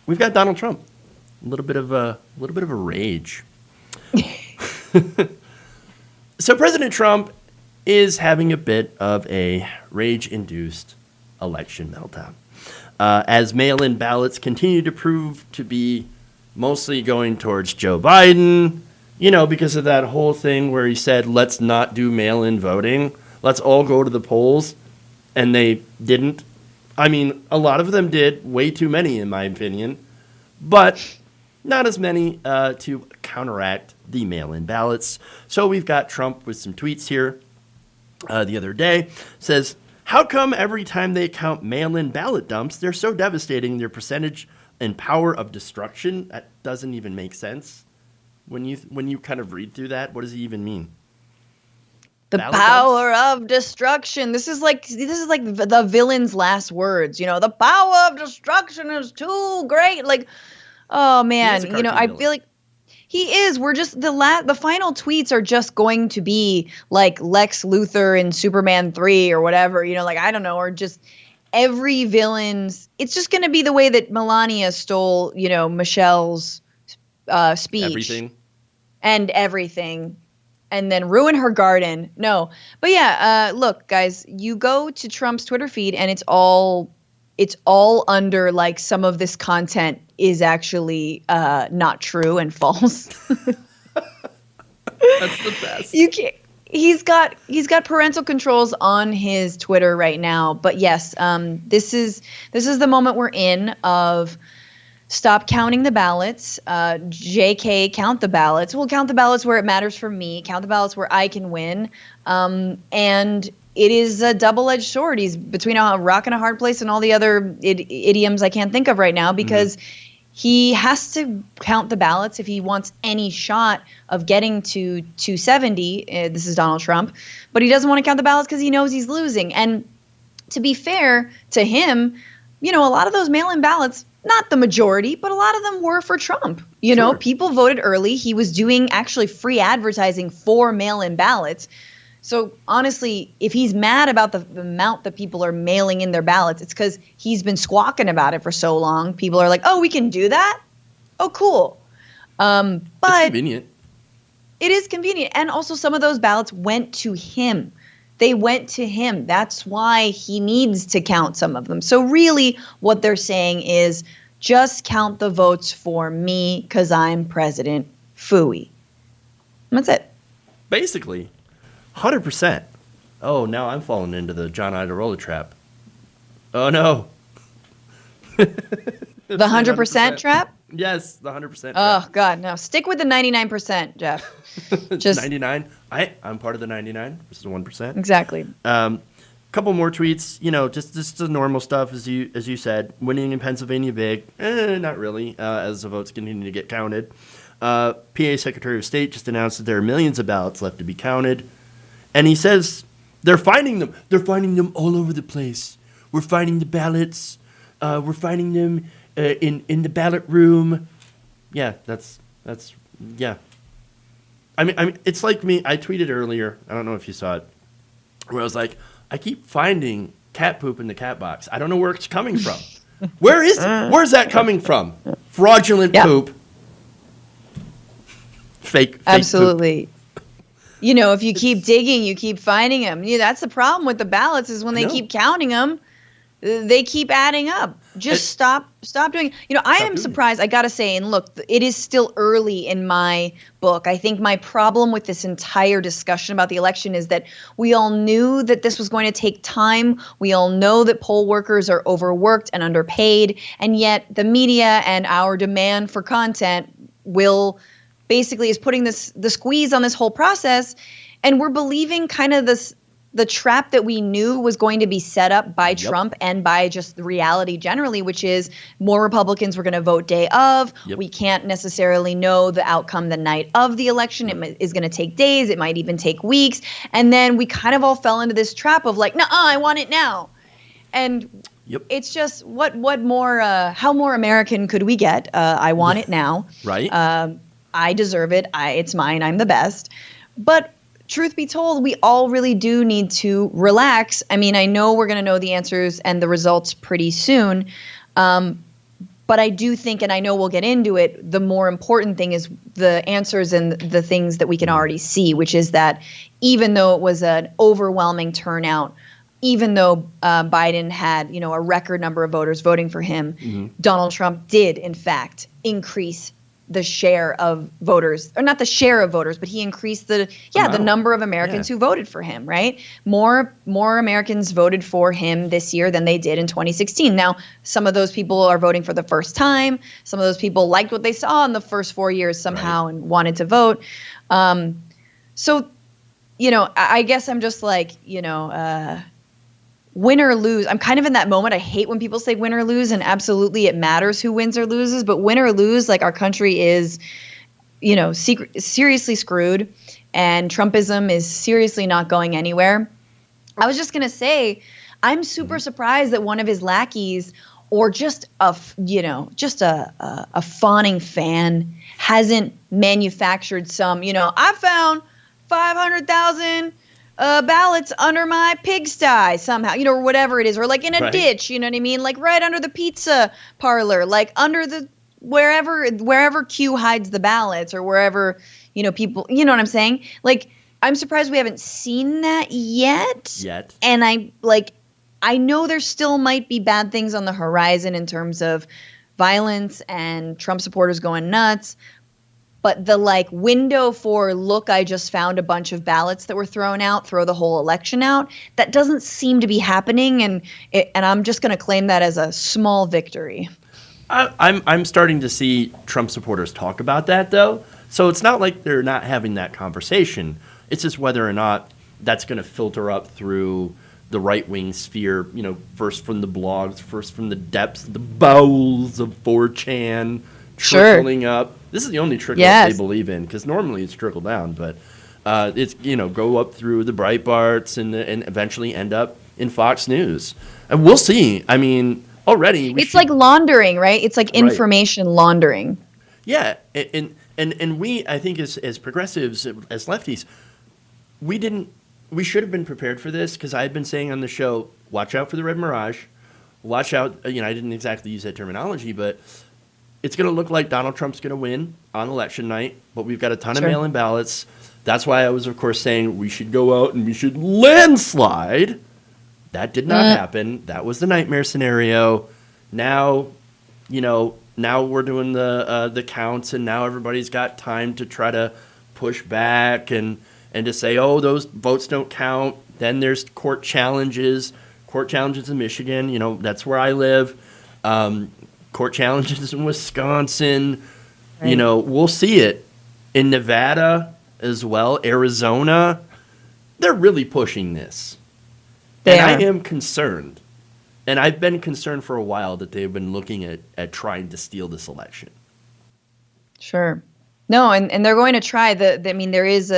we've got Donald Trump. A little bit of a rage. So President Trump is having a bit of a rage-induced election meltdown. As mail-in ballots continue to prove to be mostly going towards Joe Biden, because of that whole thing where he said, let's not do mail-in voting. Let's all go to the polls. And they didn't. I mean, a lot of them did. Way too many, in my opinion. But not as many to counteract the mail-in ballots. So we've got Trump with some tweets here the other day. Says, how come every time they count mail-in ballot dumps, they're so devastating, their percentage and power of destruction? That doesn't even make sense. When you kind of read through that, what does it even mean? The power of destruction. This is like the villain's last words. The power of destruction is too great. Like, oh man, I feel like he is. We're just the final tweets are just going to be like Lex Luthor in Superman 3 or whatever. I don't know, or just every villain's. It's just going to be the way that Melania stole, Michelle's speech and everything. And then ruin her garden. No. But yeah, look, guys, you go to Trump's Twitter feed and it's all under like some of this content is actually not true and false. That's the best. You can't. He's got parental controls on his Twitter right now. But yes, this is the moment we're in of stop counting the ballots. JK, count the ballots. We'll count the ballots where it matters for me. Count the ballots where I can win. And it is a double-edged sword. He's between a rock and a hard place and all the other idioms I can't think of right now because he has to count the ballots if he wants any shot of getting to 270. This is Donald Trump. But he doesn't want to count the ballots because he knows he's losing. And to be fair to him, a lot of those mail-in ballots, not the majority, but a lot of them were for Trump. Sure. People voted early. He was doing actually free advertising for mail-in ballots. So honestly, if he's mad about the amount that people are mailing in their ballots, it's because he's been squawking about it for so long. People are like, oh, we can do that? Oh, cool. But it's convenient. It is convenient. And also some of those ballots went to him. They went to him. That's why he needs to count some of them. So really what they're saying is just count the votes for me because I'm president. Phooey. That's it. Basically, 100%. Oh, now I'm falling into the John Iadarola trap. Oh, no. The 100% trap? Yes, the 100% trap. Oh, God, no. Stick with the 99%, Jeff. Just 99. I'm part of the 99. This is the 1%. Exactly. Couple more tweets. Just the normal stuff as you said. Winning in Pennsylvania big. Not really. As the votes continue to get counted. PA Secretary of State just announced that there are millions of ballots left to be counted, and he says they're finding them. They're finding them all over the place. We're finding the ballots. We're finding them in the ballot room. Yeah, that's yeah. I mean, it's like me. I tweeted earlier. I don't know if you saw it, where I was like, I keep finding cat poop in the cat box. I don't know where it's coming from. Where's that coming from? Fraudulent poop. Fake Absolutely. Poop. If you keep digging, you keep finding them. That's the problem with the ballots is when they keep counting them, they keep adding up. Just stop doing it. I am surprised. I got to say, and look, it is still early in my book. I think my problem with this entire discussion about the election is that we all knew that this was going to take time. We all know that poll workers are overworked and underpaid. And yet the media and our demand for content is putting the squeeze on this whole process. And we're believing kind of the trap that we knew was going to be set up by Trump and by just the reality generally, which is more Republicans were going to vote day of. Yep. We can't necessarily know the outcome the night of the election. It is going to take days. It might even take weeks. And then we kind of all fell into this trap of like, I want it now. And it's just what more, how more American could we get? I want it now. Right. I deserve it. It's mine. I'm the best. But truth be told, we all really do need to relax. I mean, I know we're going to know the answers and the results pretty soon. But I do think, and I know we'll get into it, the more important thing is the answers and the things that we can already see, which is that even though it was an overwhelming turnout, even though Biden had, a record number of voters voting for him, Donald Trump did, in fact, increase the share of voters, or not the share of voters, but he increased the number of Americans who voted for him, right? More Americans voted for him this year than they did in 2016. Now, some of those people are voting for the first time. Some of those people liked what they saw in the first 4 years somehow and wanted to vote. So, I guess I'm just like, win or lose. I'm kind of in that moment. I hate when people say win or lose, and absolutely it matters who wins or loses, but win or lose, like our country is, seriously screwed, and Trumpism is seriously not going anywhere. I was just going to say, I'm super surprised that one of his lackeys, or just a fawning fan, hasn't manufactured some, I found 500,000 ballots under my pigsty somehow, or whatever it is, or like in a ditch, you know what I mean? Like right under the pizza parlor, like under the, wherever Q hides the ballots, or wherever, people, you know what I'm saying? Like, I'm surprised we haven't seen that yet. And I know there still might be bad things on the horizon in terms of violence and Trump supporters going nuts. But the window for, look, I just found a bunch of ballots that were thrown out, throw the whole election out, that doesn't seem to be happening. And I'm just going to claim that as a small victory. I'm starting to see Trump supporters talk about that, though. So it's not like they're not having that conversation. It's just whether or not that's going to filter up through the right-wing sphere, first from the blogs, first from the depths, the bowels of 4chan, trickling up. This is the only trickle up they believe in, because normally it's trickle down, but it's go up through the Breitbarts and eventually end up in Fox News, and we'll see. I mean, already it's like laundering, right? It's like information laundering. Yeah, and we, I think, as progressives, as lefties, we should have been prepared for this, because I had been saying on the show, watch out for the red mirage, watch out. I didn't exactly use that terminology, but it's going to look like Donald Trump's going to win on election night, but we've got a ton of mail-in ballots. That's why I was, of course, saying we should go out and we should landslide. That did not happen. That was the nightmare scenario. Now, now we're doing the counts, and now everybody's got time to try to push back and to say, oh, those votes don't count. Then there's court challenges in Michigan. That's where I live. Court challenges in Wisconsin. Right. We'll see it in Nevada as well, Arizona. They're really pushing this. I am concerned. And I've been concerned for a while that they've been looking at trying to steal this election. Sure. No, and they're going to try. There is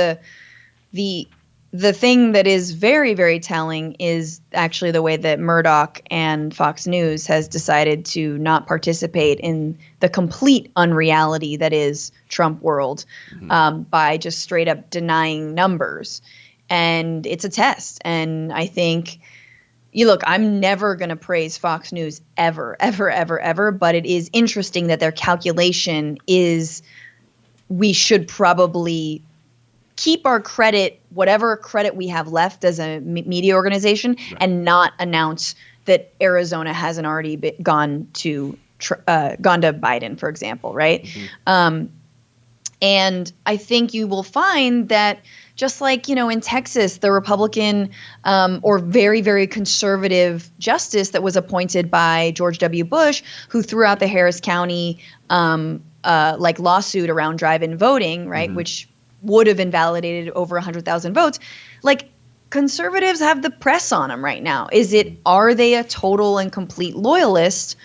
the thing that is very, very telling is actually the way that Murdoch and Fox News has decided to not participate in the complete unreality that is Trump world by just straight up denying numbers. And it's a test. And I think, I'm never going to praise Fox News ever, ever, ever, ever. But it is interesting that their calculation is we should probably keep our credit, whatever credit we have left as a media organization, and not announce that Arizona hasn't already gone to Biden, for example, right? And I think you will find that just like, in Texas, the Republican or very, very conservative justice that was appointed by George W. Bush, who threw out the Harris County lawsuit around drive-in voting, right, which would have invalidated over 100,000 votes. Like, conservatives have the press on them right now. Are they a total and complete loyalist,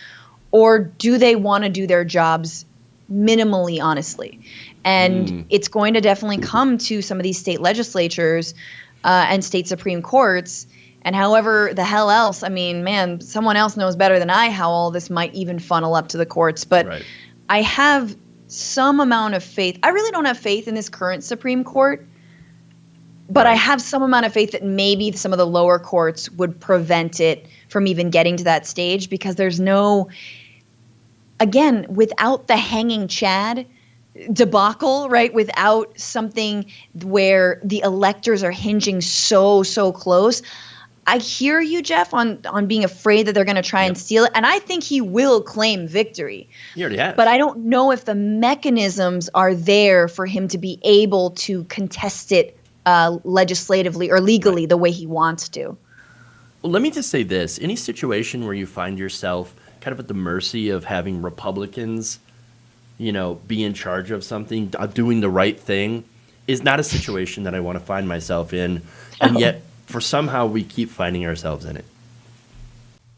or do they want to do their jobs minimally honestly? And it's going to definitely come to some of these state legislatures and state Supreme Courts. And however the hell else, someone else knows better than I how all this might even funnel up to the courts. But I have some amount of faith. I really don't have faith in this current Supreme Court, but I have some amount of faith that maybe some of the lower courts would prevent it from even getting to that stage, because there's no again, without the hanging Chad debacle, right? Without something where the electors are hinging so close. I hear you, Jeff, on being afraid that they're going to try and steal it. And I think he will claim victory. He already has. But I don't know if the mechanisms are there for him to be able to contest it legislatively or legally the way he wants to. Well, let me just say this. Any situation where you find yourself kind of at the mercy of having Republicans, be in charge of something, doing the right thing, is not a situation that I want to find myself in. And yet, for somehow, we keep finding ourselves in it.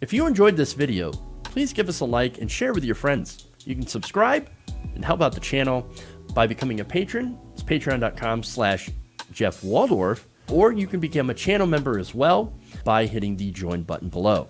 If you enjoyed this video, please give us a like and share with your friends. You can subscribe and help out the channel by becoming a patron. It's patreon.com/Jeff Waldorf, or you can become a channel member as well by hitting the join button below.